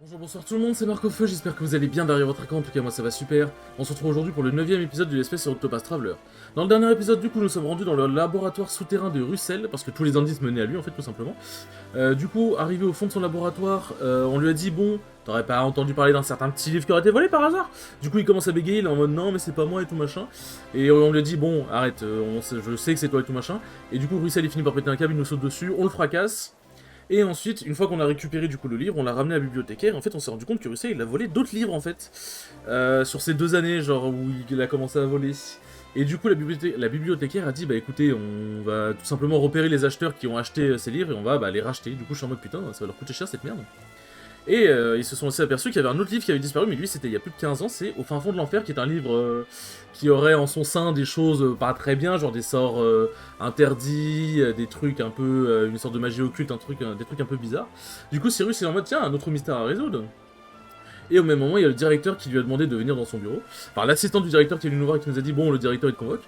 Bonjour, bonsoir tout le monde, c'est Marc-Feu, j'espère que vous allez bien derrière votre écran, en tout cas moi ça va super. On se retrouve aujourd'hui pour le 9ème épisode de l'espèce sur Octopath Traveler. Dans le dernier épisode, du coup, nous sommes rendus dans le laboratoire souterrain de Russell, parce que tous les indices menaient à lui en fait, tout simplement. Du coup, arrivé au fond de son laboratoire, on lui a dit, bon, t'aurais pas entendu parler d'un certain petit livre qui aurait été volé par hasard? Du coup, il commence à bégayer, il est en mode, non mais c'est pas moi et tout machin. Et on lui a dit, bon, arrête, je sais que c'est toi et tout machin. Et du coup, Russell il finit par péter un câble, il nous saute dessus, on le fracasse. Et ensuite, une fois qu'on a récupéré du coup le livre, on l'a ramené à la bibliothécaire, et en fait on s'est rendu compte que Russell il a volé d'autres livres en fait, sur ces 2 années genre où il a commencé à voler. Et du coup la bibliothécaire a dit bah écoutez, on va tout simplement repérer les acheteurs qui ont acheté ces livres et on va les racheter. Du coup je suis en mode putain, ça va leur coûter cher cette merde. Et ils se sont aussi aperçus qu'il y avait un autre livre qui avait disparu, mais lui c'était il y a plus de 15 ans, c'est Au fin fond de l'enfer, qui est un livre qui aurait en son sein des choses pas très bien, genre des sorts interdits, des trucs un peu, une sorte de magie occulte, des trucs un peu bizarres. Du coup Cyrus est en mode tiens, un autre mystère à résoudre. Et au même moment, il y a le directeur qui lui a demandé de venir dans son bureau. Enfin, l'assistant du directeur qui est venu nous voir et qui nous a dit bon, le directeur il te convoque.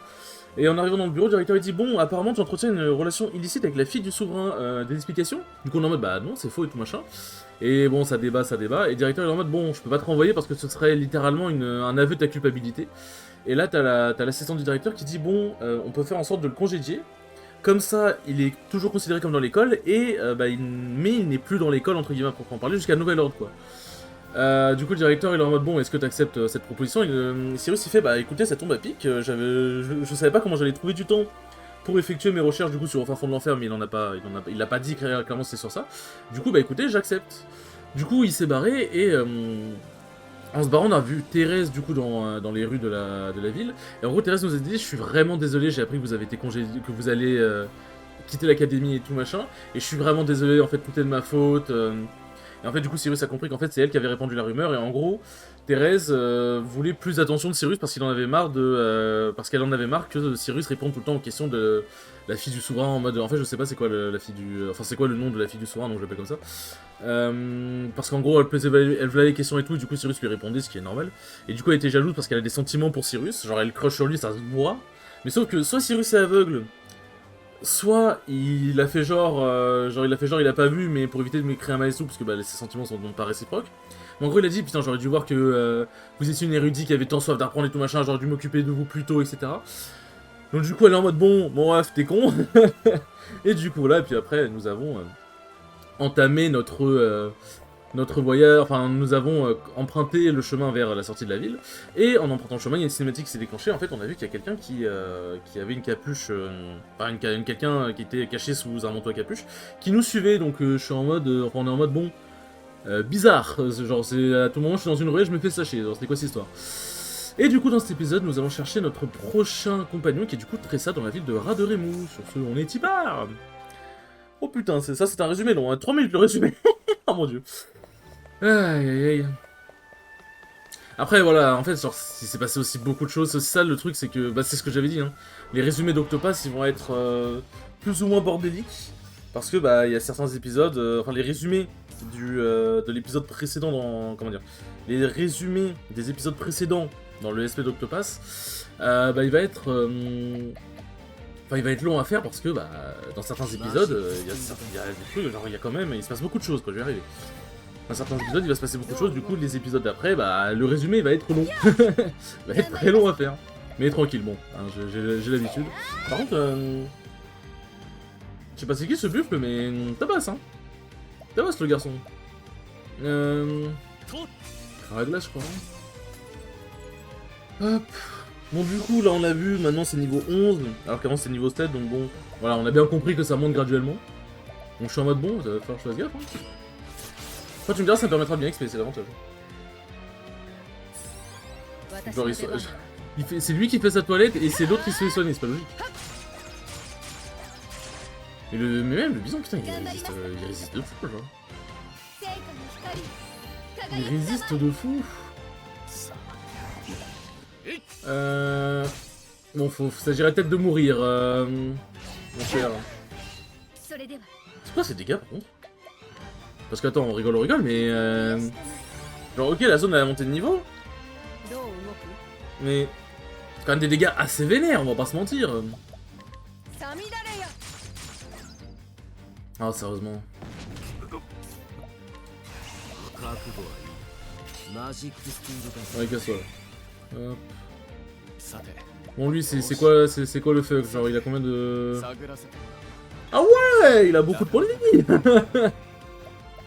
Et en arrivant dans le bureau, le directeur il dit bon, apparemment tu entretiens une relation illicite avec la fille du souverain, des explications? Du coup on est en mode bah non, c'est faux et tout machin. Et bon, ça débat, et le directeur il est en mode bon, je peux pas te renvoyer parce que ce serait littéralement un aveu de ta culpabilité. Et là t'as l'assistant du directeur qui dit bon, on peut faire en sorte de le congédier. Comme ça, il est toujours considéré comme dans l'école, et mais il n'est plus dans l'école entre guillemets à proprement parler jusqu'à nouvel ordre quoi. Du coup, le directeur il est en mode bon, est-ce que tu acceptes cette proposition? Cyrus il fait bah écoutez, ça tombe à pic, je savais pas comment j'allais trouver du temps pour effectuer mes recherches du coup sur Au fin fond de l'enfer, mais il l'a pas dit clairement c'est sur ça. Du coup, bah écoutez, j'accepte. Du coup, il s'est barré et en se barrant, on a vu Thérèse du coup dans les rues de la ville. Et en gros, Thérèse nous a dit je suis vraiment désolé, j'ai appris que vous avez été congédié, que vous allez quitter l'académie et tout machin, et je suis vraiment désolé, en fait tout est de ma faute. Et en fait, du coup, Cyrus a compris qu'en fait, c'est elle qui avait répandu la rumeur, et en gros, Thérèse voulait plus d'attention de Cyrus parce qu'il en avait marre parce qu'elle en avait marre que Cyrus réponde tout le temps aux questions de la fille du souverain en mode. En fait, je sais pas c'est quoi la fille du. Enfin, c'est quoi le nom de la fille du souverain, donc je l'appelle comme ça. Parce qu'en gros, elle voulait les questions et tout, et du coup, Cyrus lui répondait, ce qui est normal. Et du coup, elle était jalouse parce qu'elle a des sentiments pour Cyrus, genre elle crush sur lui, ça se voit. Mais sauf que soit Cyrus est aveugle, soit il a fait il a pas vu, mais pour éviter de m'écrire un maestro, parce que ses sentiments sont donc pas réciproques. Mais en gros, il a dit, putain, j'aurais dû voir que vous étiez une érudite qui avait tant soif d'apprendre et tout machin, j'aurais dû m'occuper de vous plus tôt, etc. Donc du coup, elle est en mode, bon, bref, t'es con. Et du coup, là, et puis après, nous avons entamé notre voyage, enfin, nous avons emprunté le chemin vers la sortie de la ville, et en empruntant le chemin, il y a une cinématique qui s'est déclenchée. En fait, on a vu qu'il y a quelqu'un qui avait une capuche, quelqu'un qui était caché sous un manteau à capuche, qui nous suivait, donc je suis en mode, on est en mode, bon, bizarre, genre, c'est à tout moment, je suis dans une ruée, je me fais sacher, genre, c'était quoi cette histoire? Et du coup, dans cet épisode, nous allons chercher notre prochain compagnon, qui est du coup Tressa, dans la ville de Raderemou. Sur ce, on est y part. Oh putain, c'est un résumé long, hein. 3 minutes le résumé. Oh mon dieu. Aïe aïe aïe. Après voilà, en fait, genre, il s'est passé aussi beaucoup de choses. C'est ça le truc, c'est que, c'est ce que j'avais dit, hein. Les résumés d'Octopath, ils vont être plus ou moins bordéliques. Parce que, il y a certains épisodes, enfin, les résumés de l'épisode précédent comment dire, les résumés des épisodes précédents dans le SP d'Octopath, il va être... Enfin, il va être long à faire parce que, dans certains épisodes, il y a des trucs, genre, il se passe beaucoup de choses, quoi, je vais y arriver. Dans certains épisodes, il va se passer beaucoup de choses, du coup, les épisodes d'après, le résumé, il va être long. Il va être très long à faire. Mais tranquille, bon, hein, j'ai l'habitude. Par contre, je sais pas c'est qui ce buffle, mais tabasse, hein. Tabasse, le garçon. Réglage, je crois. Hop. Bon, du coup, là, on l'a vu, maintenant, c'est niveau 11, alors qu'avant, c'était niveau 7, donc bon, voilà, on a bien compris que ça monte graduellement. Donc, je suis en mode bon, ça va falloir que je fasse gaffe, hein. Quand tu me diras, ça me permettra de bien XP, c'est l'avantage. Genre, c'est lui qui fait sa toilette et c'est l'autre qui se fait soigner, c'est pas logique. Mais même le bison, putain, il résiste de fou, genre. Il résiste de fou. Bon, s'agirait peut-être de mourir, mon cher. C'est quoi ces dégâts, par contre? Parce que, attends, on rigole, mais... Genre, ok, la zone, elle a monté de niveau. Mais... c'est quand même des dégâts assez vénères, on va pas se mentir. Ah, sérieusement. Ouais, casse-toi là. Hop. Bon, lui, c'est quoi le fuck? Genre, il a combien de... Ah ouais, il a beaucoup de points de vie.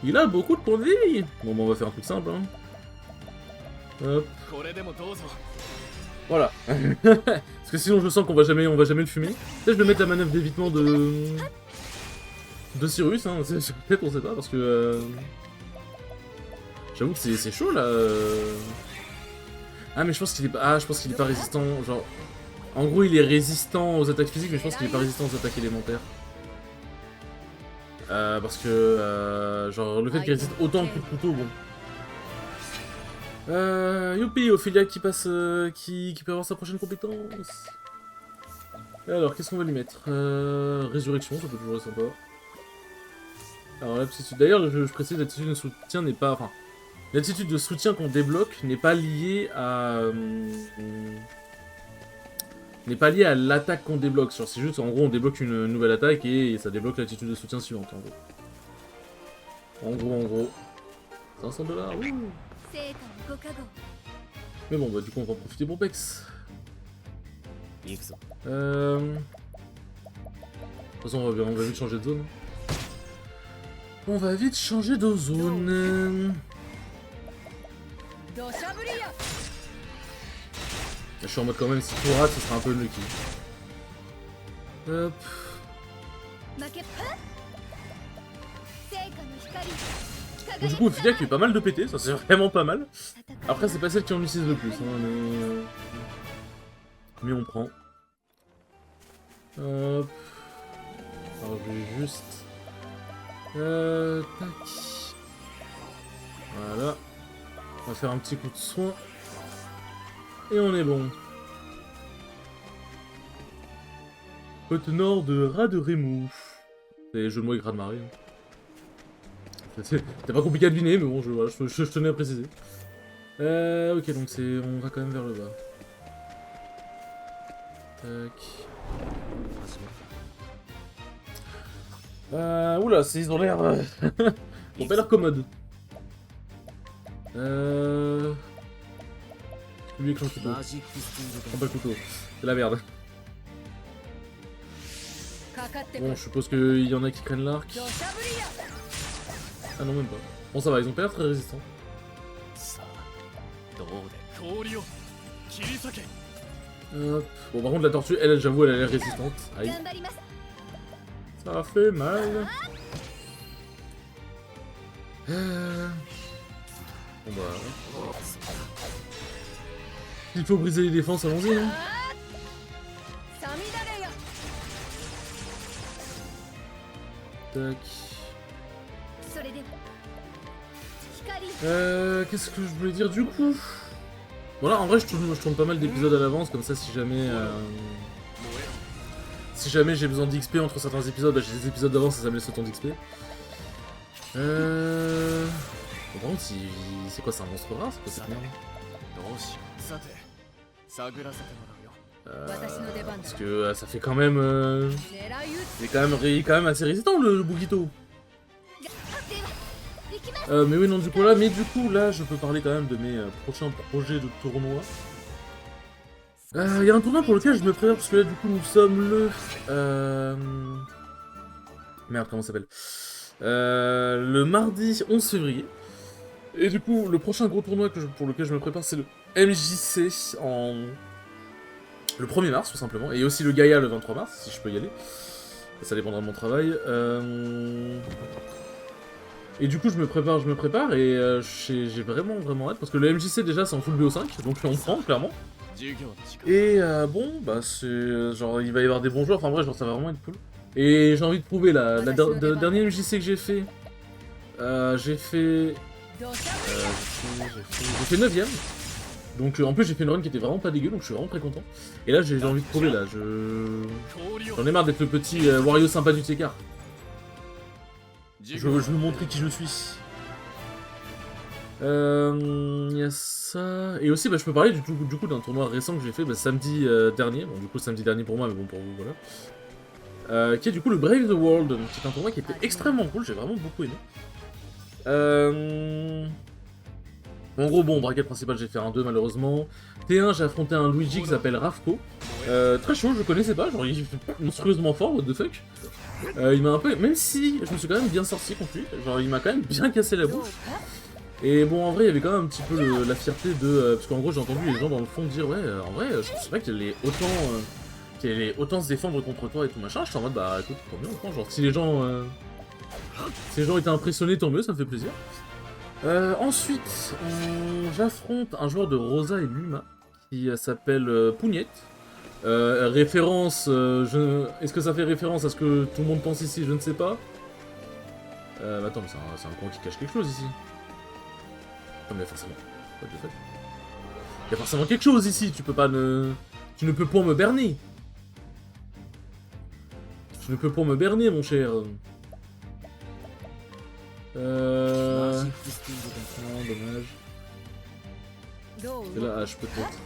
Il a beaucoup de points de vie. Bon, bah, on va faire un truc simple, hein. Hop. Voilà. Parce que sinon, je sens qu'on va jamais le fumer. Peut-être je vais mettre la manœuvre d'évitement de Cyrus, hein. Peut-être on sait pas, parce que... J'avoue que c'est chaud, là. Ah, mais je pense qu'il est pas... Ah, je pense qu'il est pas résistant, genre... En gros, il est résistant aux attaques physiques, mais je pense qu'il est pas résistant aux attaques élémentaires. Parce que... genre, le fait qu'il résiste autant au coup de couteau, bon... Youpi, Ophélia qui passe... qui peut avoir sa prochaine compétence. Et alors, qu'est-ce qu'on va lui mettre? Résurrection, ça peut toujours être sympa. Alors, l'aptitude... D'ailleurs, je précise, l'attitude de soutien n'est pas... Enfin, l'attitude de soutien qu'on débloque n'est pas liée à... n'est pas liée à l'attaque qu'on débloque. C'est juste, en gros, on débloque une nouvelle attaque et ça débloque l'attitude de soutien suivante, en gros. En gros. 500 $, wouh. Mais bon, bah du coup, on va en profiter pour Pex. De toute façon, on va vite changer de zone. On va vite changer de zone. Je suis en mode quand même, si tout rate, ce sera un peu unlucky. Hop. Bon, du coup, Ophélia qui a eu pas mal de PT, ça c'est vraiment pas mal. Après, c'est pas celle qui en utilise le plus, hein, mais on prend. Hop. Alors, je vais juste... tac. Voilà. On va faire un petit coup de soin. Et on est bon. Côte nord de Rat de Rémou. C'est jeu de mots avec Rat de marée. C'était pas compliqué à deviner, mais bon, je tenais à préciser. Ok, donc on va quand même vers le bas. Tac. Oula, ils ont l'air... Ils ont pas l'air commodes. Lui avec son couteau. Prends pas le couteau. C'est la merde. Bon, je suppose qu'il y en a qui prennent l'arc. Ah non, même pas. Bon, ça va, ils ont pas l'air très résistants. Hop. Bon, par contre, la tortue, elle, j'avoue, elle a l'air résistante. Aïe. Ça fait mal. Bon bah... Il faut briser les défenses, allons-y, hein. Tac. Qu'est-ce que je voulais dire du coup? Voilà, en vrai, je tourne pas mal d'épisodes à l'avance, comme ça, si jamais j'ai besoin d'XP entre certains épisodes, bah, j'ai des épisodes d'avance et ça me laisse autant d'XP. Bon, par contre, c'est quoi, c'est un monstre rare? C'est quoi cette merde? Parce que ça fait quand même... il est quand même assez résistant, le Bugito. Mais oui, non, du coup, là, je peux parler quand même de mes prochains projets de tournoi. Il y a un tournoi pour lequel je me prépare, parce que là, du coup, nous sommes le... Merde, comment ça s'appelle? Le mardi 11 février. Et du coup, le prochain gros tournoi pour lequel je me prépare, c'est le MJC le 1er mars, tout simplement. Et aussi le Gaïa le 23 mars, si je peux y aller. Ça dépendra de mon travail. Et du coup, je me prépare, et j'ai vraiment hâte, parce que le MJC, déjà, c'est en full BO5, donc on prend, clairement. Et bon, bah, c'est... genre, il va y avoir des bons joueurs, enfin, bref, genre, ça va vraiment être cool. Et j'ai envie de prouver, le dernier MJC que j'ai fait... j'ai fait 9ème. Donc en plus j'ai fait une run qui était vraiment pas dégueu, donc je suis vraiment très content. Et là j'ai envie de prouver, là, j'en ai marre d'être le petit Wario sympa du Tekar. Je veux montrer qui je suis. Y a ça... Et aussi, bah, je peux parler du coup d'un tournoi récent que j'ai fait samedi dernier. Bon, du coup, samedi dernier pour moi, mais bon, pour vous, voilà. Qui est du coup le Brave the World. C'est un tournoi qui était extrêmement cool, j'ai vraiment beaucoup aimé. En gros, bon, bracket principal, j'ai fait un 2 malheureusement. T1, j'ai affronté un Luigi qui s'appelle Ravko. Très chaud, je connaissais pas, genre il est monstrueusement fort, what the fuck. Il m'a un peu... Même si je me suis quand même bien sorti contre lui, genre il m'a quand même bien cassé la bouche. Et bon, en vrai, il y avait quand même un petit peu la fierté de... parce qu'en gros, j'ai entendu les gens dans le fond dire, ouais, en vrai, je pensais pas qu'il allait autant se défendre contre toi et tout machin. J'étais en mode, bah écoute, tant mieux, enfin, genre si les gens étaient impressionnés, tant mieux, ça me fait plaisir. Ensuite, j'affronte un joueur de Rosa et Luma qui s'appelle Pougnette. Référence, est-ce que ça fait référence à ce que tout le monde pense ici? Je ne sais pas. Attends, mais c'est un coin qui cache quelque chose ici. Non mais forcément. What the fuck? Il y a forcément quelque chose ici, tu peux pas ne... Tu ne peux pas me berner. Tu ne peux pas me berner, mon cher. Non, dommage. C'est la hache peut-être.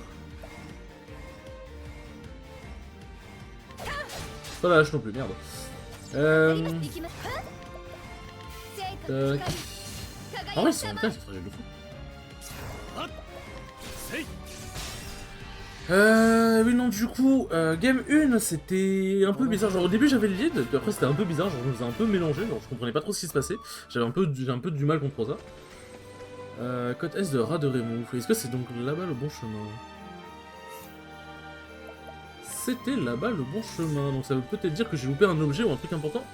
Pas la hache non plus, merde. En vrai, c'est un très fragile de fou. Oui, non, du coup, game 1, c'était un peu bizarre. Genre, au début, j'avais le lead, puis après, c'était un peu bizarre. Genre, je me faisais un peu mélanger. Genre, je comprenais pas trop ce qui se passait. J'ai un peu du mal contre ça. Code S de rat de remove. Est-ce que c'est donc là-bas le bon chemin? C'était là-bas le bon chemin. Donc, ça veut peut-être dire que j'ai loupé un objet ou un truc important.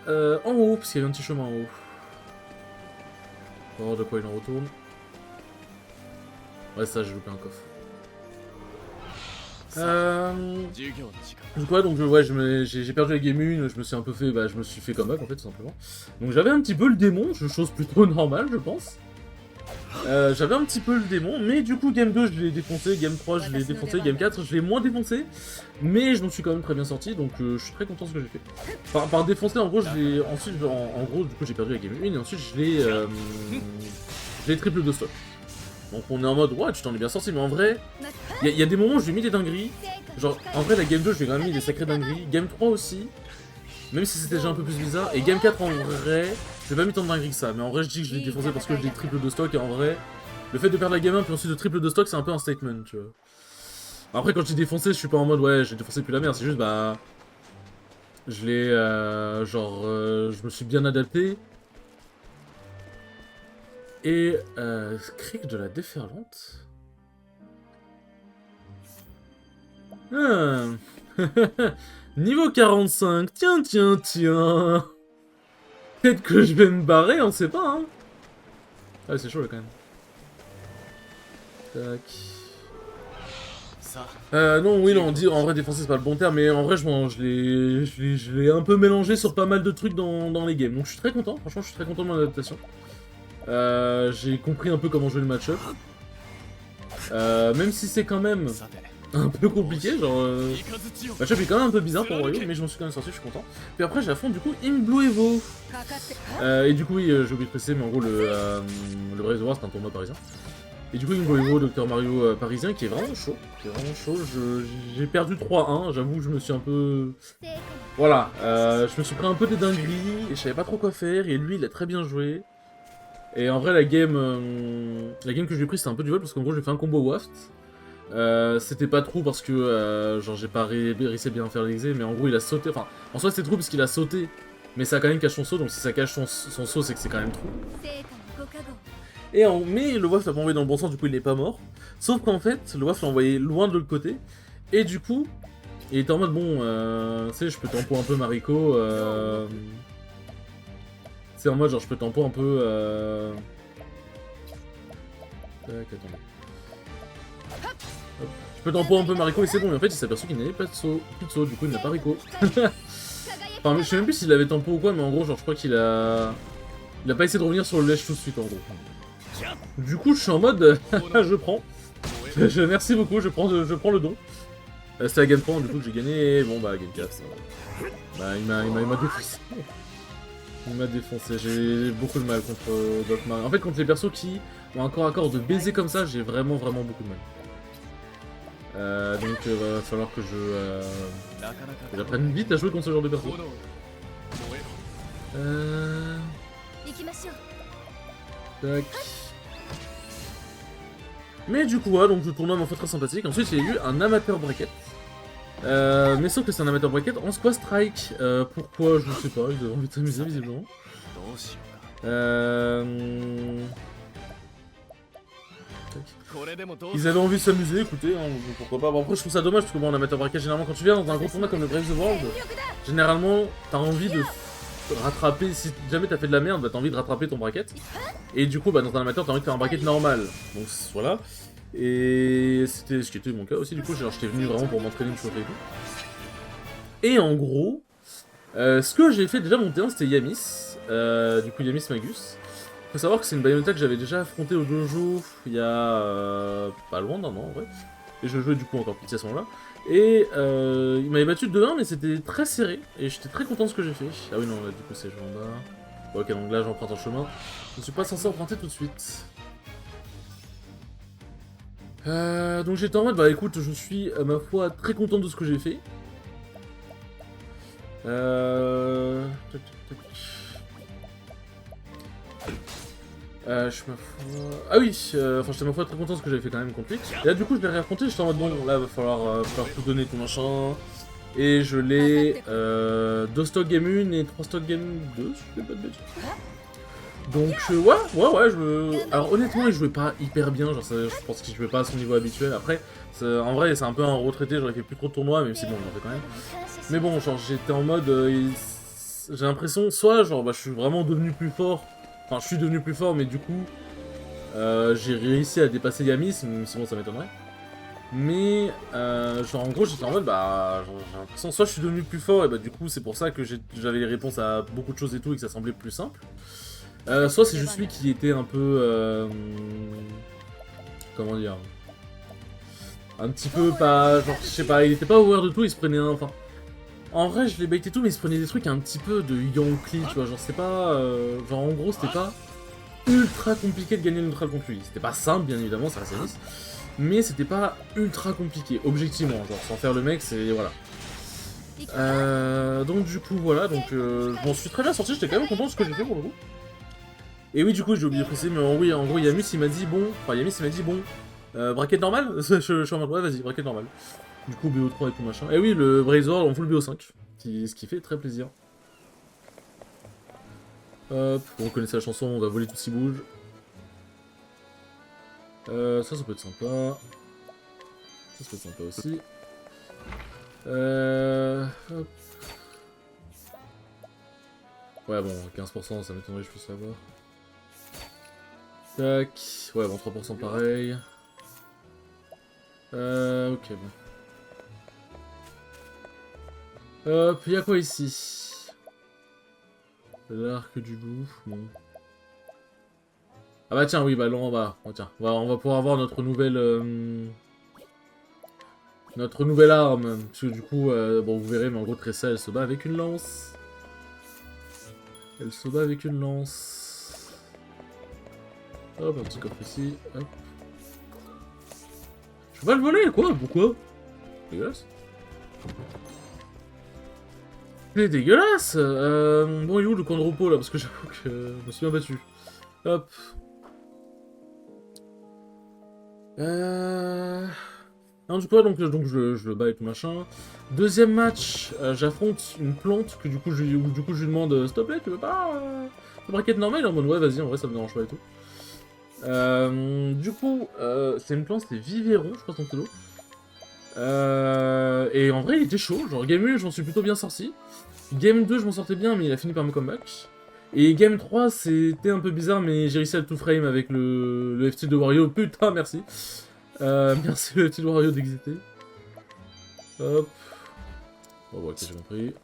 En haut, parce qu'il y avait un petit chemin en haut. On va voir de quoi il en retourne. Ouais, ça, j'ai loupé un coffre. Du coup, ouais, donc ouais, j'ai perdu la game 1, je me suis un peu fait, je me suis fait comeback en fait, tout simplement. Donc j'avais un petit peu le démon, chose plutôt normale, je pense. J'avais un petit peu le démon, mais du coup, game 2, je l'ai défoncé, game 3, je l'ai défoncé, game 4, je l'ai moins défoncé, mais je m'en suis quand même très bien sorti, donc je suis très content de ce que j'ai fait. Par défoncer, en gros, je l'ai... Ensuite, en gros, du coup, j'ai perdu la game 1, et ensuite, je l'ai triple de stock. Donc on est en mode, ouais, tu t'en es bien sorti, mais en vrai, il y a des moments où j'ai mis des dingueries. Genre, en vrai, la game 2, j'ai quand même mis des sacrées dingueries. Game 3 aussi, même si c'était déjà un peu plus bizarre. Et game 4, en vrai, j'ai pas mis tant de dingueries que ça. Mais en vrai, je dis que je l'ai défoncé parce que je l'ai triple de stock. Et en vrai, le fait de perdre la game 1 puis ensuite de triple de stock, c'est un peu un statement, tu vois. Après, quand je dis défoncé, je suis pas en mode, ouais, j'ai défoncé depuis la merde. C'est juste, je l'ai, je me suis bien adapté. Et, Cric de la déferlante. Ah. Niveau 45, tiens. Peut-être que je vais me barrer, on sait pas, hein. Ah, c'est chaud là quand même. Tac. Non, oui, non, dire en vrai défoncer c'est pas le bon terme, mais en vrai je l'ai un peu mélangé sur pas mal de trucs dans les games. Donc je suis très content, franchement je suis très content de mon adaptation. J'ai compris un peu comment jouer le match-up. Même si c'est quand même un peu compliqué, genre... Le match-up est quand même un peu bizarre pour Wario, mais je m'en suis quand même sorti, je suis content. Puis après j'affronte du coup Inblue Evo. Et du coup, oui, j'ai oublié de préciser, mais en gros le Breath of the Wild c'est un tournoi parisien. Et du coup Inblue Evo, Dr Mario parisien, qui est vraiment chaud. J'ai perdu 3-1, j'avoue que je me suis un peu... Voilà, je me suis pris un peu des dingueries, et je savais pas trop quoi faire, et lui il a très bien joué. Et en vrai, la game que je lui ai pris, c'était un peu du vol parce qu'en gros, j'ai fait un combo waft. C'était pas trop parce que genre j'ai pas réussi à bien faire l'exé, mais en gros, il a sauté. Enfin, en soi, c'était trop parce qu'il a sauté, mais ça a quand même caché son saut, donc si ça cache son saut, c'est que c'est quand même trop. Mais le waft a pas envoyé dans le bon sens, du coup, il est pas mort. Sauf qu'en fait, le waft l'a envoyé loin de l'autre côté, et du coup, il était en mode bon, tu sais, je peux tempo un peu Mariko. C'est en mode genre je peux tempo un peu Tac, attendez. Hop. Je peux tempo un peu Mariko et c'est bon, mais en fait il s'est aperçu qu'il n'avait pas de saut. Plus de saut, du coup il n'a pas Rico. Enfin, je sais même plus s'il avait tempo ou quoi, mais en gros genre je crois qu'il a... Il a pas essayé de revenir sur le lèche tout de suite en gros. Du coup je suis en mode je prends. Merci beaucoup, je prends le don. C'était la game 3 du coup que j'ai gagné, et bon bah game 4. Il m'a défoncé. Il m'a défoncé, j'ai beaucoup de mal contre Doc Mario. En fait, contre les persos qui ont un corps à corps de baiser comme ça, j'ai vraiment beaucoup de mal. Donc va falloir que j'apprenne vite à jouer contre ce genre de perso. Tac. Mais du coup, voilà, donc le tournoi m'a fait très sympathique. Ensuite, il y a eu un amateur bracket. Mais sauf que c'est un amateur bracket en squash strike. Pourquoi? Je ne sais pas, ils avaient envie de s'amuser visiblement. Ils avaient envie de s'amuser, écoutez, hein, pourquoi pas. Bon, après, je trouve ça dommage parce que bon, en amateur bracket, généralement, quand tu viens dans un gros tournoi comme le Brave the World, généralement, t'as envie de rattraper. Si jamais t'as fait de la merde, bah t'as envie de rattraper ton bracket. Et du coup, bah dans un amateur, t'as envie de faire un bracket normal. Donc voilà. Et c'était ce qui était mon cas aussi, du coup, j'étais venu vraiment pour m'entraîner une chauffer et tout. Et en gros, ce que j'ai fait déjà mon terrain, c'était Yamis. Du coup, Yamis Magus. Faut savoir que c'est une Bayonetta que j'avais déjà affronté au dojo il y a pas loin d'un an en vrai. Et je jouais du coup encore petit à ce moment-là. Et il m'avait battu 2-1, mais c'était très serré. Et j'étais très content de ce que j'ai fait. Ah oui, non, là, du coup, c'est joué en bas. Bon, ok, donc là, j'emprunte un chemin. Je ne suis pas censé emprunter tout de suite. Donc j'étais en mode, bah écoute, je suis, à ma foi, très content de ce que j'ai fait. Tac, tac, tac. Je suis ma foi... Ah oui, enfin j'étais ma foi très content de ce que j'avais fait quand même contre lui. Et là du coup je l'ai réaffronté, j'étais en mode bon, là va falloir tout donner, tout machin. Et je l'ai 2 stock game 1 et 3 stock game 2, si je fais pas de bêtises. Donc ouais, alors honnêtement il jouait pas hyper bien, genre je pense qu'il jouait pas à son niveau habituel. Après, en vrai c'est un peu un retraité, j'aurais fait plus trop de tournois, même si bon j'en fais quand même. Mais bon, genre j'étais en mode, j'ai l'impression, soit genre bah je suis vraiment devenu plus fort. Enfin, je suis devenu plus fort, mais du coup, j'ai réussi à dépasser Yamis, même si bon, ça m'étonnerait. Mais, genre, en gros, j'étais en mode, bah, j'ai l'impression, soit je suis devenu plus fort, et bah, du coup, c'est pour ça que j'avais les réponses à beaucoup de choses et tout, et que ça semblait plus simple. Soit c'est juste lui qui était un peu, comment dire, un petit peu pas, genre, je sais pas, il était pas aware de tout, il se prenait un, enfin... En vrai, je l'ai baité tout, mais il se prenait des trucs un petit peu de Yankee, tu vois, genre, c'est pas, genre, en gros, c'était pas ultra compliqué de gagner le neutral contre lui. C'était pas simple, bien évidemment, ça reste Yamis, mais c'était pas ultra compliqué, objectivement, genre sans faire le mec, c'est... voilà. Donc du coup, voilà, donc je m'en suis très bien sorti, j'étais quand même content de ce que j'ai fait pour le coup. Et oui, du coup, j'ai oublié de préciser, mais oui, en gros, Yamis, il m'a dit, bon, bracket normal. Je suis en mode, ouais, vas-y, bracket normal. Du coup, BO3 et tout machin. Et oui, le Brazor en full BO5, ce qui fait très plaisir. Hop, vous connaissez la chanson, on va voler tout ce qui bouge. Ça peut être sympa. Ça peut être sympa aussi. Hop. Ouais, bon, 15%, ça m'étonnerait que je puisse l'avoir. Tac. Ouais, bon, 3% pareil. Ok, bon. Hop, y'a quoi ici? L'arc du loup, bon. Ah bah tiens, oui, bah là en bas. Oh, tiens, on va pouvoir avoir notre nouvelle arme. Parce que du coup, bon, vous verrez, mais en gros, Tressa, elle se bat avec une lance. Elle se bat avec une lance. Hop, un petit coffre ici. Hop. Je vais pas le voler, quoi? Pourquoi? Dégueulasse. C'est dégueulasse. Bon, il est où le coin de repos, là? Parce que j'avoue que je me suis bien battu. Hop. Non, du coup, donc je le bats et tout machin. Deuxième match, j'affronte une plante que du coup je lui demande s'il te plaît, tu veux pas te bracket normal? Il est en mode ouais, vas-y, en vrai ça me dérange pas et tout. Du coup, c'est une plante, c'était Viveiron, je crois son pseudo. Et en vrai, il était chaud. Genre, game 1, je m'en suis plutôt bien sorti. Game 2, je m'en sortais bien, mais il a fini par me comeback. Et game 3, c'était un peu bizarre, mais j'ai réussi à le tout frame avec le FT de Wario. Putain, merci. Merci le FT de Wario d'exister. Hop. Bon, ok, j'ai compris.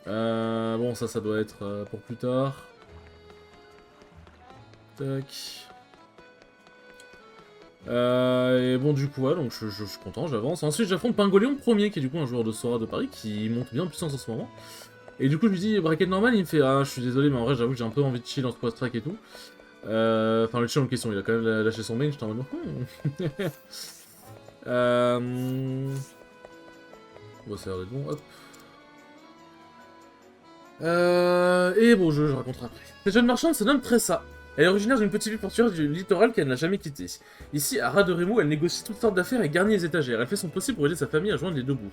Bon, ça doit être pour plus tard. Tac. Et bon, du coup, ouais, donc je suis content, j'avance. Ensuite, j'affronte Pingoléon premier, qui est du coup un joueur de Sora de Paris, qui monte bien en puissance en ce moment. Et du coup, je lui dis, bracket normal, il me fait, ah, je suis désolé, mais en vrai, j'avoue que j'ai un peu envie de chill en ce post-track et tout. Enfin, le chill en question, il a quand même lâché son main, j'étais en mode, Bon, ça a l'air d'être bon, hop. Et bon, je raconterai après. Cette jeune marchande se nomme Tressa. Elle est originaire d'une petite ville portuaire du littoral qu'elle n'a jamais quittée. Ici, à Ras-de-Rémou, elle négocie toutes sortes d'affaires et garnit les étagères. Elle fait son possible pour aider sa famille à joindre les deux bouts.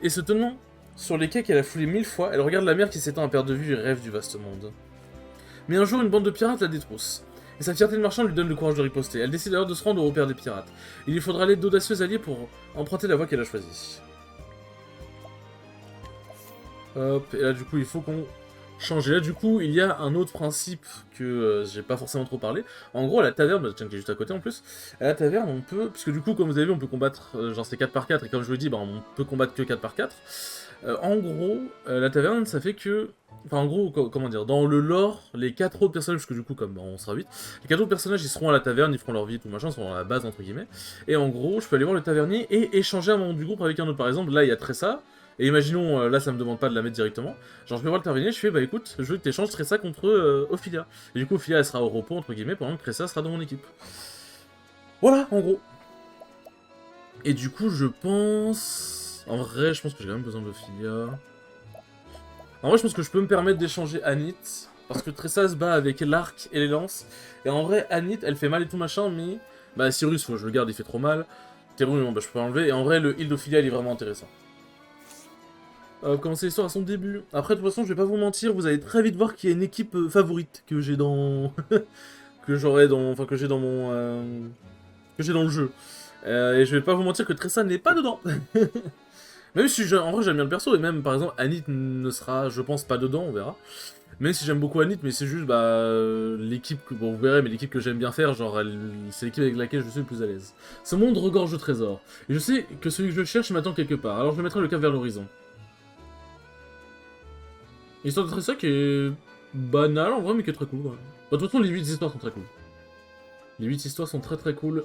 Et se tenant sur les quais qu'elle a foulés 1000 fois, elle regarde la mer qui s'étend à perte de vue et rêve du vaste monde. Mais un jour, une bande de pirates la détrousse. Et sa fierté de marchand lui donne le courage de riposter. Elle décide alors de se rendre au repère des pirates. Il lui faudra l'aide d'audacieux alliés pour emprunter la voie qu'elle a choisie. Hop, et là du coup il faut qu'on change. Et là du coup il y a un autre principe que j'ai pas forcément trop parlé. En gros à la taverne, tiens qui est juste à côté en plus, à la taverne on peut, puisque du coup comme vous avez vu on peut combattre, genre c'est 4 par 4 et comme je vous l'ai dit bah, on peut combattre que 4 par 4. En gros, la taverne ça fait que... Enfin en gros, comment dire, dans le lore, les 4 autres personnages, parce que du coup comme bah, on sera 8, les 4 autres personnages ils seront à la taverne, ils feront leur vie, tout machin, ils seront à la base entre guillemets. Et en gros, je peux aller voir le tavernier et échanger un membre du groupe avec un autre. Par exemple, là il y a Tressa, et imaginons, là ça me demande pas de la mettre directement. Genre je vais voir le tavernier, je fais bah écoute, je veux que t'échanges Tressa contre Ophilia. Et du coup Ophilia elle sera au repos entre guillemets, pendant que Tressa sera dans mon équipe. Voilà, en gros. Et du coup je pense... En vrai, je pense que j'ai quand même besoin d'Ophilia. En vrai, je pense que je peux me permettre d'échanger Anit, parce que Tressa se bat avec l'arc et les lances. Et en vrai, Anit, elle fait mal et tout machin, mais... Bah, Cyrus, faut que je le garde, il fait trop mal. Terun, bon, bah, je peux l'enlever. Et en vrai, le heal d'Ophilia, il est vraiment intéressant. Commencer l'histoire à son début. Après, de toute façon, je vais pas vous mentir, vous allez très vite voir qu'il y a une équipe favorite que j'ai dans... que j'aurai dans... Enfin, que j'ai dans mon... que j'ai dans le jeu. Et je vais pas vous mentir que Tressa n'est pas dedans. Même si, en vrai, j'aime bien le perso, et même, par exemple, Anit ne sera, je pense, pas dedans, on verra. Même si j'aime beaucoup Anit, mais c'est juste, bah, l'équipe, bon, vous verrez, mais l'équipe que j'aime bien faire, genre, c'est l'équipe avec laquelle je suis le plus à l'aise. Ce monde regorge de trésors, et je sais que celui que je cherche m'attend quelque part, alors je mettrai le cap vers l'horizon. L'histoire de Tressa qui est banale, en vrai, mais qui est très cool, ouais. Bah, de toute façon, les 8 histoires sont très cool. Les 8 histoires sont très très cool.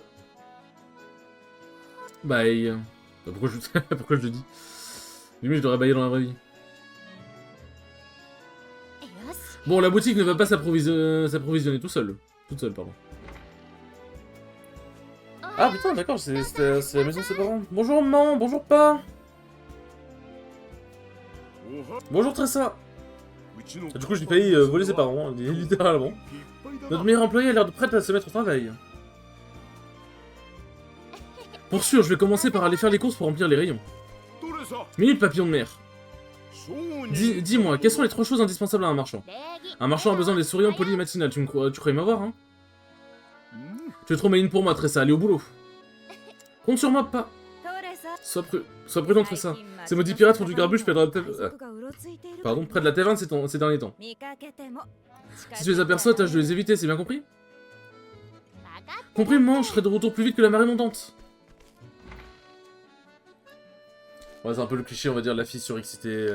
Bye. Bah, pourquoi je le dis? Limite, je devrais bailler dans la vraie vie. Bon, la boutique ne va pas s'approvisionner tout seul. Toute seule, pardon. Ah putain, d'accord, c'est la maison de ses parents. Bonjour maman, bonjour pas. Bonjour Tressa. Du coup, j'ai failli voler ses parents, hein, littéralement. Notre meilleur employé a l'air prête à se mettre au travail. Pour sûr, je vais commencer par aller faire les courses pour remplir les rayons. Minute papillon de mer. Dis-moi, quelles sont les 3 choses indispensables à un marchand? Un marchand a besoin des souriants polis et matinales, tu croyais m'avoir, hein? Tu es trop maline pour moi, Tressa, allez au boulot. Compte sur moi, pas. Sois prudent, Tressa. Ces maudits pirates font du grabuge près de la taverne. Pardon, près de la taverne ces derniers temps. Si tu les aperçois, tâche de les éviter, c'est bien compris? Compris, maman, je serai de retour plus vite que la marée montante. Ouais, c'est un peu le cliché, on va dire, la fille surexcitée.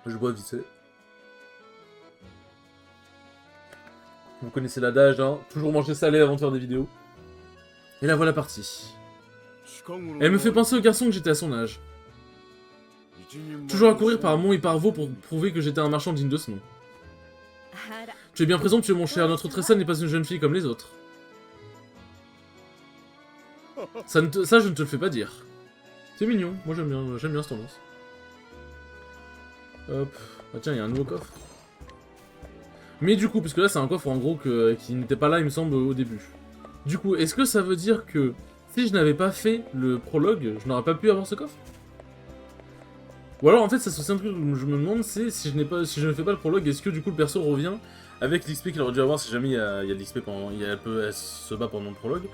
Je bois vite fait. Vous connaissez l'adage, hein, toujours manger salé avant de faire des vidéos. Et la voilà partie. Elle me fait penser au garçon que j'étais à son âge. Toujours à courir par mont et par vaux pour prouver que j'étais un marchand digne de ce nom. Tu es bien présomptueux, mon cher, notre Tressa n'est pas une jeune fille comme les autres. Ça, je ne te le fais pas dire. C'est mignon, moi j'aime bien cette tendance. Hop, ah tiens, il y a un nouveau coffre. Mais du coup, parce que là c'est un coffre en gros qui n'était pas là il me semble au début. Du coup, est-ce que ça veut dire que si je n'avais pas fait le prologue, je n'aurais pas pu avoir ce coffre? Ou alors en fait, ça c'est aussi un truc que je me demande, c'est si je ne fais pas le prologue, est-ce que du coup le perso revient avec l'XP qu'il aurait dû avoir si jamais il y a de l'XP pendant, elle se bat pendant le prologue.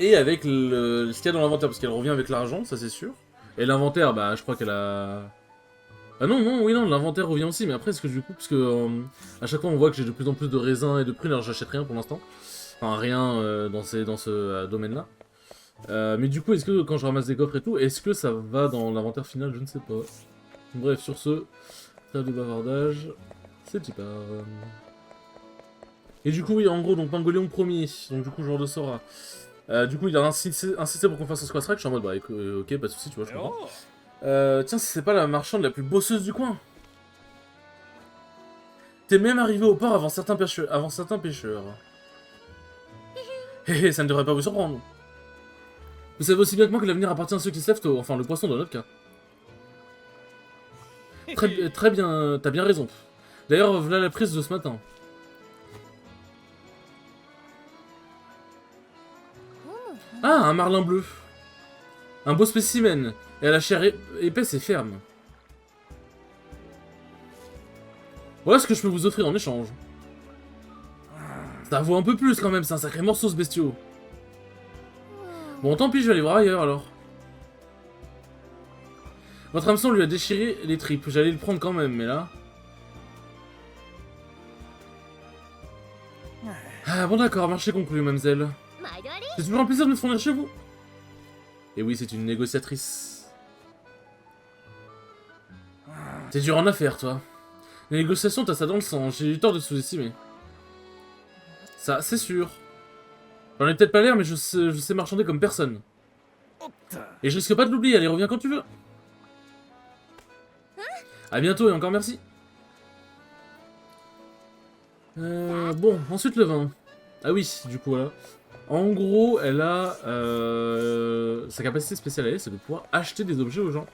Et avec ce qu'il y a dans l'inventaire, parce qu'elle revient avec l'argent, ça c'est sûr. Et l'inventaire, bah je crois qu'elle a... Ah non, l'inventaire revient aussi, mais après, est-ce que du coup, parce que à chaque fois on voit que j'ai de plus en plus de raisins et de prunes, alors j'achète rien pour l'instant. Enfin, rien dans ce domaine-là. Mais du coup, est-ce que quand je ramasse des coffres et tout, est-ce que ça va dans l'inventaire final? Je ne sais pas. Bref, sur ce, trêve de bavardage, c'est petit part. Et du coup, oui, en gros, donc Pangolion premier, donc du coup, joueur de Sora. Du coup, il a insisté pour qu'on fasse un squat track, je suis en mode, bah ok, pas de soucis, tu vois, je comprends. Tiens, si c'est pas la marchande la plus bosseuse du coin. T'es même arrivé au port avant certains pêcheurs. Hé hé, ça ne devrait pas vous surprendre. Vous savez aussi bien que moi que l'avenir appartient à ceux qui se lèvent tôt, enfin le poisson dans notre cas. Très bien, t'as bien raison. D'ailleurs, voilà la prise de ce matin. Ah, un marlin bleu. Un beau spécimen. Et à la chair épaisse et ferme. Voilà ce que je peux vous offrir en échange. Ça vaut un peu plus quand même, c'est un sacré morceau ce bestiau. Bon, tant pis, je vais aller voir ailleurs alors. Votre hameçon lui a déchiré les tripes, j'allais le prendre quand même, mais là... Ah bon d'accord, marché conclu, mademoiselle. C'est toujours un plaisir de me fournir chez vous. Et oui, c'est une négociatrice. T'es dur en affaires, toi. Les négociations, t'as ça dans le sang, j'ai eu tort de sous-estimer. Ça, c'est sûr. J'en ai peut-être pas l'air, mais je sais marchander comme personne. Et je risque pas de l'oublier, allez, reviens quand tu veux. A bientôt et encore merci. Bon, ensuite le vin. Ah oui, du coup, voilà. En gros, elle a... sa capacité spéciale à elle, c'est de pouvoir acheter des objets aux gens.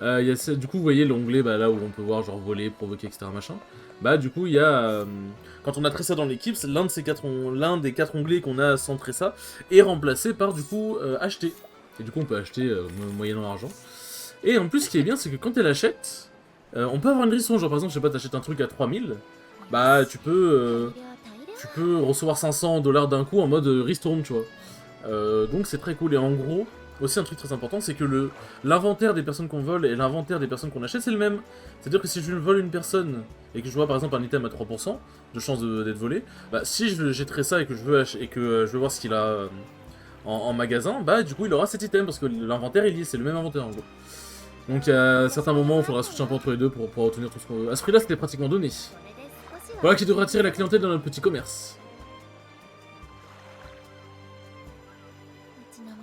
Du coup, vous voyez l'onglet bah, là où on peut voir genre voler, provoquer, etc. machin. Bah du coup, il y a... quand on a Tressa dans l'équipe, l'un des 4 onglets qu'on a sans Tressa est remplacé par du coup acheter. Et du coup, on peut acheter moyennant argent. Et en plus, ce qui est bien, c'est que quand elle achète, on peut avoir une risson. Genre par exemple, je sais pas, t'achètes un truc à 3000, bah tu peux recevoir 500 $ d'un coup en mode ristourne, tu vois. Donc c'est très cool. Et en gros... Aussi un truc très important, c'est que l'inventaire des personnes qu'on vole et l'inventaire des personnes qu'on achète, c'est le même. C'est-à-dire que si je vole une personne et que je vois par exemple un item à 3% de chance d'être volé, bah si je jetterai ça et que je veux voir ce qu'il a en magasin, bah du coup il aura cet item parce que l'inventaire est lié, c'est le même inventaire en gros. Donc à certains moments il faudra switcher un peu entre les deux pour pouvoir obtenir tout ce qu'on veut. À ce prix-là, c'était pratiquement donné. Voilà qui devrait attirer la clientèle dans notre petit commerce.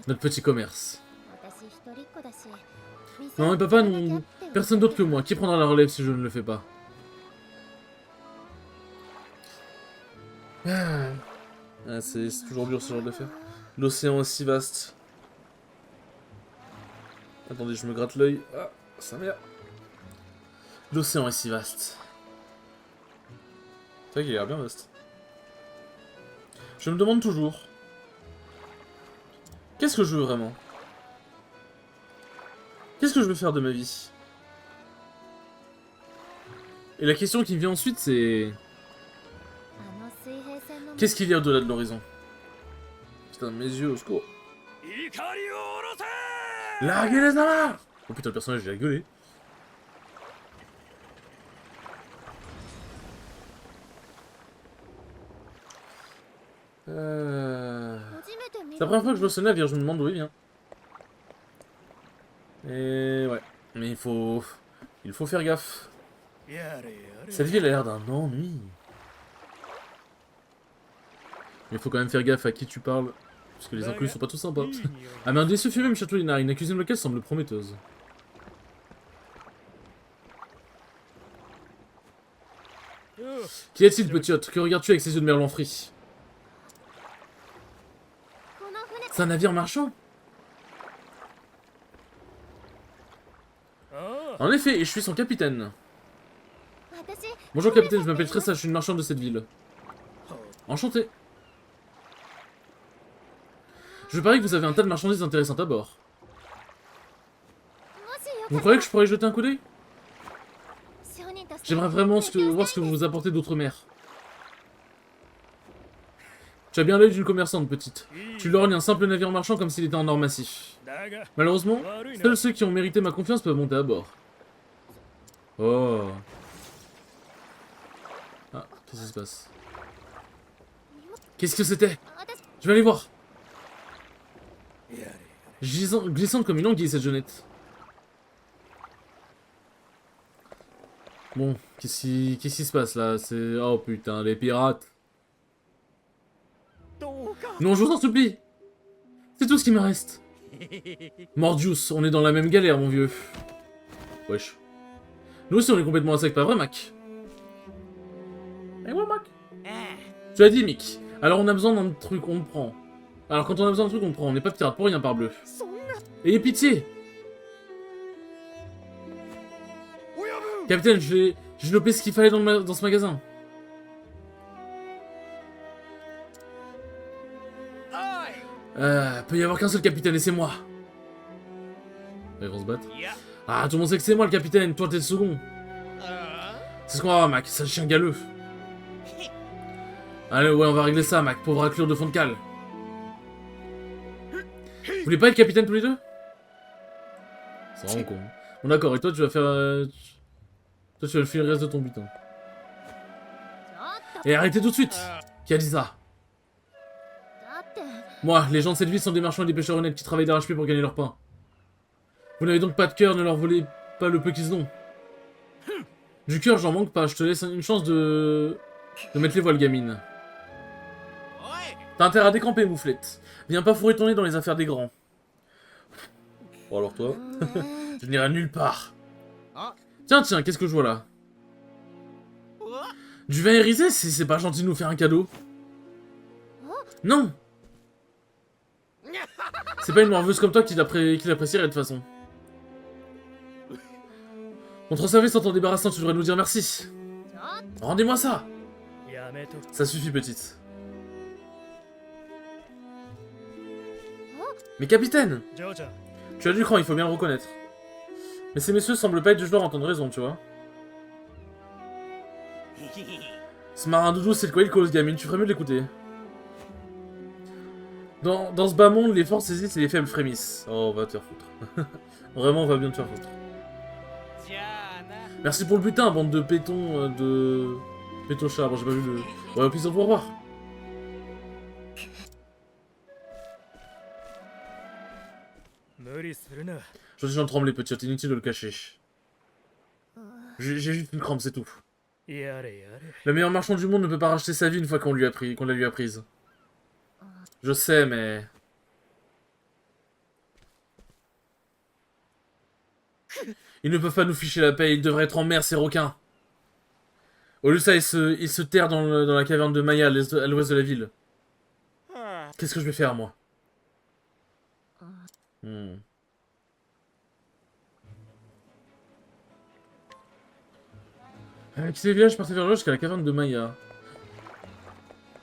Notre petit commerce. Non mais papa, non, personne d'autre que moi. Qui prendra la relève si je ne le fais pas? Ah, c'est toujours dur ce genre d'affaire. L'océan est si vaste. Attendez, je me gratte l'œil. Ah, ça merde. L'océan est si vaste. C'est vrai qu'il a l'air bien vaste. Je me demande toujours... Qu'est-ce que je veux vraiment? Qu'est-ce que je veux faire de ma vie? Et la question qui me vient ensuite, c'est... Qu'est-ce qu'il y a au-delà de l'horizon? Putain, mes yeux, au secours. Larguez les amarres! Oh putain, le personnage, il a gueulé. C'est la première fois que je vois ce navire, je me demande d'où il vient. Et ouais, mais il faut faire gaffe. Cette ville a l'air d'un ennui. Mais il faut quand même faire gaffe à qui tu parles, parce que les inconnus sont pas tous sympas. Ah mais un déçu fut même Château Linard, une cuisine locale semble prometteuse. Qu'y a-t-il, petite? Que regardes-tu avec ces yeux de merlan frit? C'est un navire marchand? En effet, et je suis son capitaine. Bonjour capitaine, je m'appelle Tressa, je suis une marchande de cette ville. Enchanté. Je parie que vous avez un tas de marchandises intéressantes à bord. Vous croyez que je pourrais y jeter un coup d'œil? J'aimerais vraiment voir ce que vous apportez d'outre-mer. Tu as bien l'œil d'une commerçante, petite. Tu lorgnes un simple navire marchand comme s'il était en or massif. Malheureusement, seuls ceux qui ont mérité ma confiance peuvent monter à bord. Oh. Ah, qu'est-ce qui se passe? Qu'est-ce que c'était? Je vais aller voir. Glissante comme une anguille, cette jeunette. Bon, qu'est-ce qui se passe là? C'est... Oh putain, les pirates. Non, je vous en supplie. C'est tout ce qui me reste. Mordius, on est dans la même galère, mon vieux. Wesh. Nous aussi, on est complètement à sec, pas vrai, Mac? Eh ouais, Mac. Tu as dit, Mick. Alors on a besoin d'un truc, on le prend. Alors quand on a besoin de trucs, on prend. On n'est pas pirate pour rien, parbleu. Ayez pitié! Capitaine, j'ai lopé ce qu'il fallait dans ce magasin. Peut y avoir qu'un seul capitaine et c'est moi. Ils vont se battre. Ah, tout le monde sait que c'est moi le capitaine, toi t'es le second. C'est ce qu'on va voir, Mac, sale chien galeux. Allez, ouais, on va régler ça, Mac, pauvre raclure de fond de cale. Vous voulez pas être capitaine tous les deux? C'est vraiment con. Bon d'accord, et toi tu vas faire... Toi tu vas faire le reste de ton butin. Et arrêtez tout de suite! Qui a dit ça? Moi, les gens de cette ville sont des marchands et des pêcheurs honnêtes qui travaillent d'arrache-pied pour gagner leur pain. Vous n'avez donc pas de cœur, ne leur volez pas le peu qu'ils ont. Du cœur, j'en manque pas, je te laisse une chance de mettre les voiles, gamine. T'as intérêt à décamper, mouflette. Viens pas fourrer ton nez dans les affaires des grands. Bon alors toi, je n'irai nulle part. Tiens, qu'est-ce que je vois là? Du vin irisé, c'est pas gentil de nous faire un cadeau. Non. C'est pas une morveuse comme toi qui l'apprécierait de toute façon. Notre service en t'en débarrassant, tu devrais nous dire merci. Rendez-moi ça. Ça suffit, petite. Mais capitaine! Tu as du cran, il faut bien le reconnaître. Mais ces messieurs semblent pas être du genre à entendre raison, tu vois. Ce marin doudou, c'est de quoi il cause, gamine, tu ferais mieux de l'écouter. Dans ce bas monde, les forts saisissent et les faibles frémissent. Oh, va te faire foutre. Vraiment, on va bien te faire foutre. Merci pour le butin, bande de pétons, de... pétochards, bon, j'ai pas vu le... Ouais, au plaisir de vous revoir. Je suis en tremblé, petit, inutile de le cacher. J'ai juste une crampe, c'est tout. Le meilleur marchand du monde ne peut pas racheter sa vie une fois qu'on la lui a prise. Je sais, mais... Ils ne peuvent pas nous ficher la paix, ils devraient être en mer, ces requins. Au lieu de ça, ils se terrent dans la caverne de Maya, à l'ouest de la ville. Qu'est-ce que je vais faire, moi? Quitter le village, je partais vers l'ouest jusqu'à la caverne de Maya.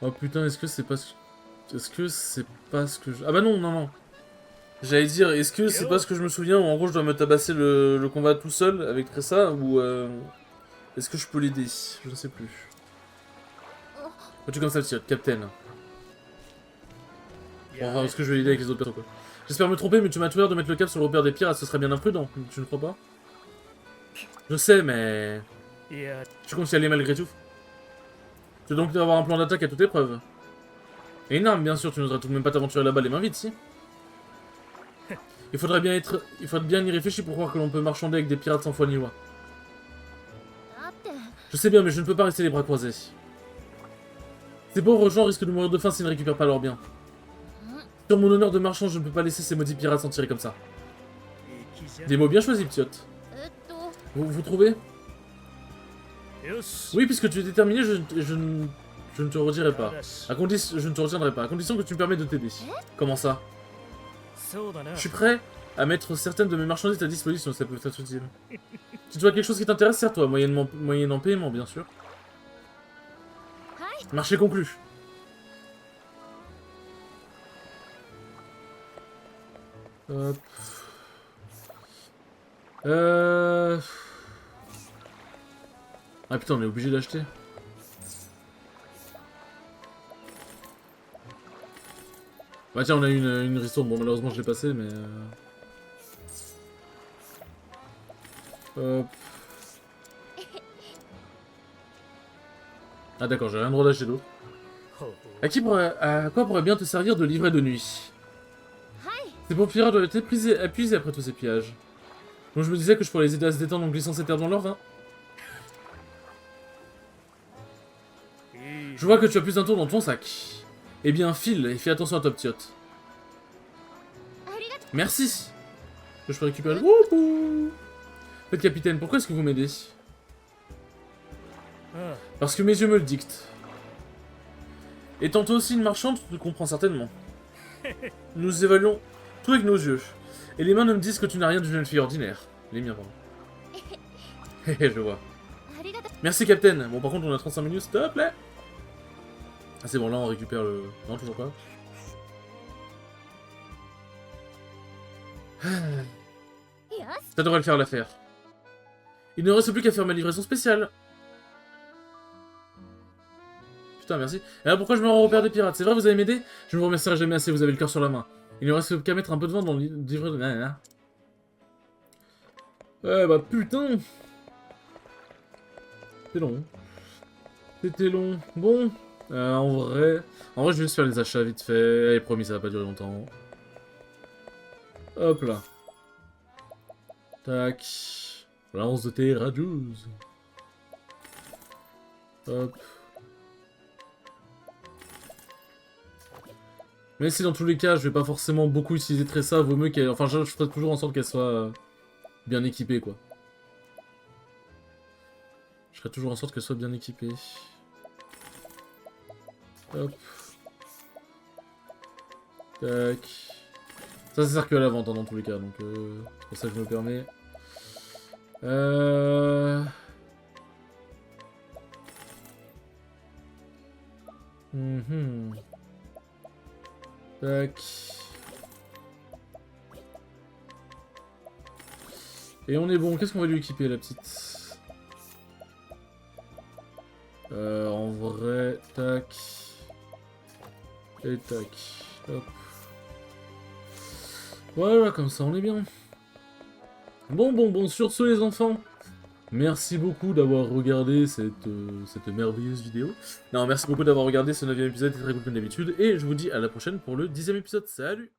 Oh putain, est-ce que c'est pas ce... Est-ce que c'est pas ce que je... Ah bah non, non, non. J'allais dire, est-ce que c'est pas ce que je me souviens où en gros je dois me tabasser le combat tout seul avec Tressa ou est-ce que je peux l'aider? Je ne sais plus. Tu comme ça le tire, Captain. Bon, enfin, est-ce que je vais l'aider avec les autres personnes quoi. J'espère me tromper, mais tu m'as tout l'air de mettre le cap sur le repère des pirates, ce serait bien imprudent, tu ne crois pas? Je sais, mais... Tu comptes y aller malgré tout? Tu dois donc avoir un plan d'attaque à toute épreuve. Et une arme, bien sûr, tu n'oseras tout de même pas t'aventurer là-bas les mains vides, si? Il faudrait bien y réfléchir pour croire que l'on peut marchander avec des pirates sans foi ni loi. Je sais bien, mais je ne peux pas rester les bras croisés. Ces pauvres gens risquent de mourir de faim s'ils ne récupèrent pas leurs biens. Sur mon honneur de marchand, je ne peux pas laisser ces maudits pirates s'en tirer comme ça. Des mots bien choisis, Ptiote. Vous trouvez? Oui, puisque tu es déterminé, je ne te redirai pas. Je ne te retiendrai pas, à condition que tu me permets de t'aider. Comment ça? Je suis prêt à mettre certaines de mes marchandises à ta disposition, ça peut être utile. Si tu vois quelque chose qui t'intéresse, sers-toi, moyennant paiement, bien sûr. Marché conclu. Hop. Ah putain, on est obligé d'acheter. Bah tiens, on a eu une ristourne, bon malheureusement je l'ai passé, mais... Hop. Ah d'accord, j'ai rien le droit d'acheter d'autre. À quoi pourrait bien te servir de livret de nuit? Ces pauvres pirates doivent être épuisés après tous ces pillages. Donc je me disais que je pourrais les aider à se détendre en glissant ces terres dans leur vin. Je vois que tu as plus d'un tour dans ton sac. Eh bien, file et fais attention à toi, Ptiote. Merci. Je peux récupérer le... Wouhou. Faites capitaine, pourquoi est-ce que vous m'aidez? Parce que mes yeux me le dictent. Étant toi aussi une marchande, tu le comprends certainement. Nous évaluons tout avec nos yeux. Et les mains ne me disent que tu n'as rien d'une jeune fille ordinaire. Les miens, pardon. Hé, je vois. Merci, Captain. Bon, par contre, on a 35 minutes, s'il te plaît. Ah, c'est bon, là, on récupère le... Non, toujours pas. Ça devrait le faire, l'affaire. Il ne reste plus qu'à faire ma livraison spéciale. Putain, merci. Et là, pourquoi je me rends au repère des pirates? C'est vrai, vous allez m'aider? Je ne vous remercierai jamais assez, vous avez le cœur sur la main. Il ne reste qu'à mettre un peu de vent dans le livre de... Ouais, bah putain. C'est long. C'était long. Bon, en vrai... je vais juste faire les achats vite fait. Allez, promis, ça va pas durer longtemps. Hop là. Tac. Lance de thé radieuse. Hop. Mais si dans tous les cas, je vais pas forcément beaucoup utiliser Tressa, vaut mieux qu'elle... Enfin, je ferai toujours en sorte qu'elle soit bien équipée, quoi. Je ferai toujours en sorte qu'elle soit bien équipée. Hop. Tac. Ça sert que à la vente, hein, dans tous les cas, donc c'est pour ça que je me permets. Tac. Et on est bon. Qu'est-ce qu'on va lui équiper, la petite? En vrai, tac. Et tac. Hop. Voilà, comme ça, on est bien. Bon, sur ce, les enfants. Merci beaucoup d'avoir regardé cette merveilleuse vidéo. Non, merci beaucoup d'avoir regardé ce 9e épisode, c'est très cool comme d'habitude. Et je vous dis à la prochaine pour le 10e épisode. Salut!